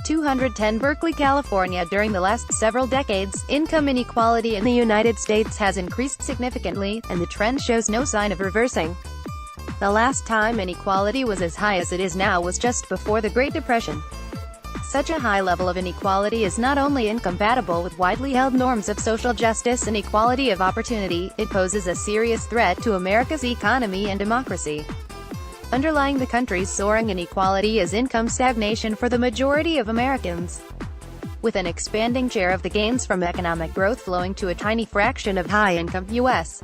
210 Berkeley, California. During the last several decades, income inequality in the United States has increased significantly, and the trend shows no sign of reversing. The last time inequality was as high as it is now was just before the Great Depression. Such a high level of inequality is not only incompatible with widely held norms of social justice and equality of opportunity, it poses a serious threat to America's economy and democracy. Underlying the country's soaring inequality is income stagnation for the majority of Americans. With an expanding share of the gains from economic growth flowing to a tiny fraction of high-income U.S.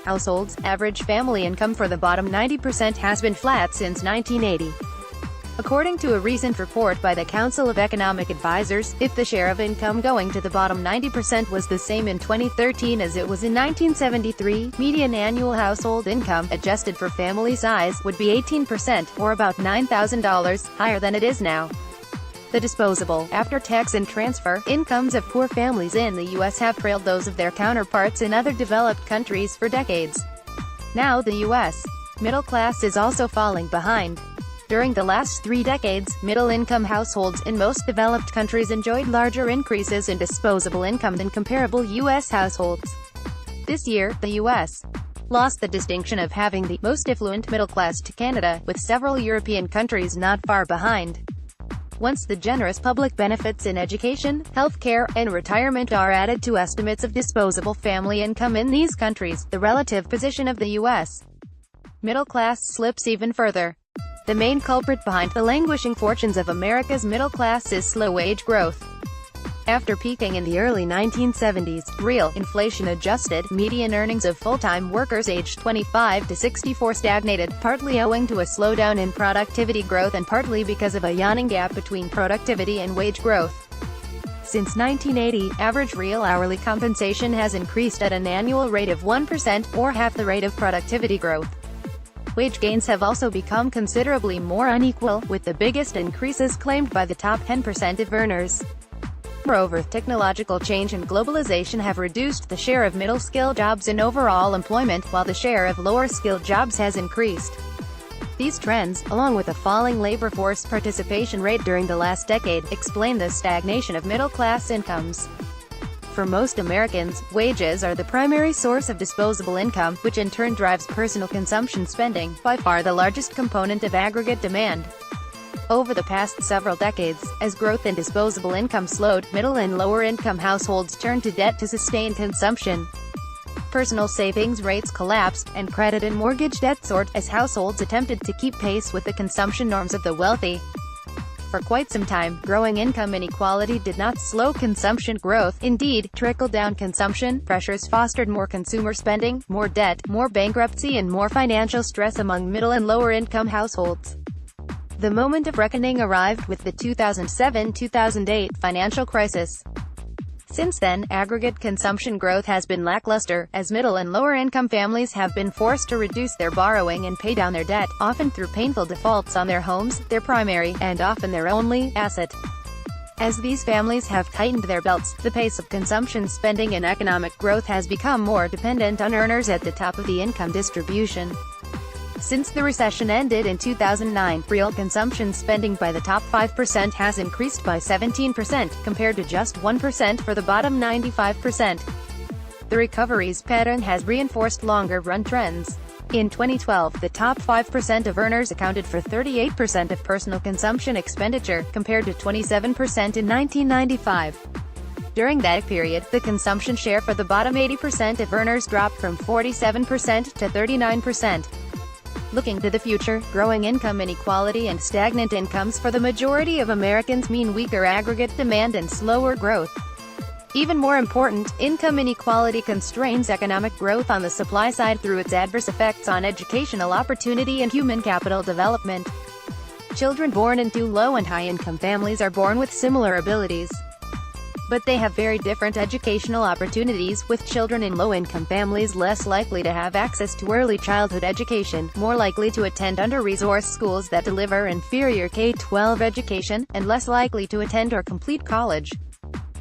households, average family income for the bottom 90% has been flat since 1980. According to a recent report by the Council of Economic Advisors, if the share of income going to the bottom 90% was the same in 2013 as it was in 1973, median annual household income, adjusted for family size, would be 18%, or about $9,000, higher than it is now. The disposable, after-tax and transfer, incomes of poor families in the U.S. have trailed those of their counterparts in other developed countries for decades. Now the U.S. middle class is also falling behind. During the last 3 decades, middle-income households in most developed countries enjoyed larger increases in disposable income than comparable U.S. households. This year, the U.S. lost the distinction of having the most affluent middle class to Canada, with several European countries not far behind. Once the generous public benefits in education, health care, and retirement are added to estimates of disposable family income in these countries, the relative position of the U.S. middle class slips even further. The main culprit behind the languishing fortunes of America's middle class is slow wage growth. After peaking in the early 1970s, real, inflation-adjusted, median earnings of full-time workers aged 25 to 64 stagnated, partly owing to a slowdown in productivity growth and partly because of a yawning gap between productivity and wage growth. Since 1980, average real hourly compensation has increased at an annual rate of 1%, or half the rate of productivity growth. Wage gains have also become considerably more unequal, with the biggest increases claimed by the top 10% of earners. Moreover, technological change and globalization have reduced the share of middle-skill jobs in overall employment, while the share of lower-skilled jobs has increased. These trends, along with a falling labor force participation rate during the last decade, explain the stagnation of middle-class incomes. For most Americans, wages are the primary source of disposable income, which in turn drives personal consumption spending, by far the largest component of aggregate demand. Over the past several decades, as growth in disposable income slowed, middle and lower-income households turned to debt to sustain consumption. Personal savings rates collapsed, and credit and mortgage debt soared, as households attempted to keep pace with the consumption norms of the wealthy. For quite some time, growing income inequality did not slow consumption growth. Indeed, trickle-down consumption pressures fostered more consumer spending, more debt, more bankruptcy and more financial stress among middle and lower-income households. The moment of reckoning arrived with the 2007-2008 financial crisis. Since then, aggregate consumption growth has been lackluster, as middle and lower-income families have been forced to reduce their borrowing and pay down their debt, often through painful defaults on their homes, their primary, and often their only, asset. As these families have tightened their belts, the pace of consumption spending and economic growth has become more dependent on earners at the top of the income distribution. Since the recession ended in 2009, real consumption spending by the top 5% has increased by 17%, compared to just 1% for the bottom 95%. The recovery's pattern has reinforced longer-run trends. In 2012, the top 5% of earners accounted for 38% of personal consumption expenditure, compared to 27% in 1995. During that period, the consumption share for the bottom 80% of earners dropped from 47% to 39%. Looking to the future, growing income inequality and stagnant incomes for the majority of Americans mean weaker aggregate demand and slower growth. Even more important, income inequality constrains economic growth on the supply side through its adverse effects on educational opportunity and human capital development. Children born into low and high-income families are born with similar abilities, but they have very different educational opportunities, with children in low-income families less likely to have access to early childhood education, more likely to attend under-resourced schools that deliver inferior K-12 education, and less likely to attend or complete college.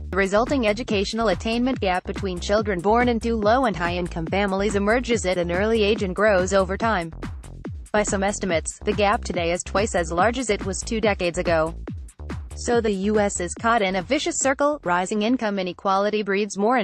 The resulting educational attainment gap between children born into low and high-income families emerges at an early age and grows over time. By some estimates, the gap today is twice as large as it was 2 decades ago. So the U.S. is caught in a vicious circle. Rising income inequality breeds more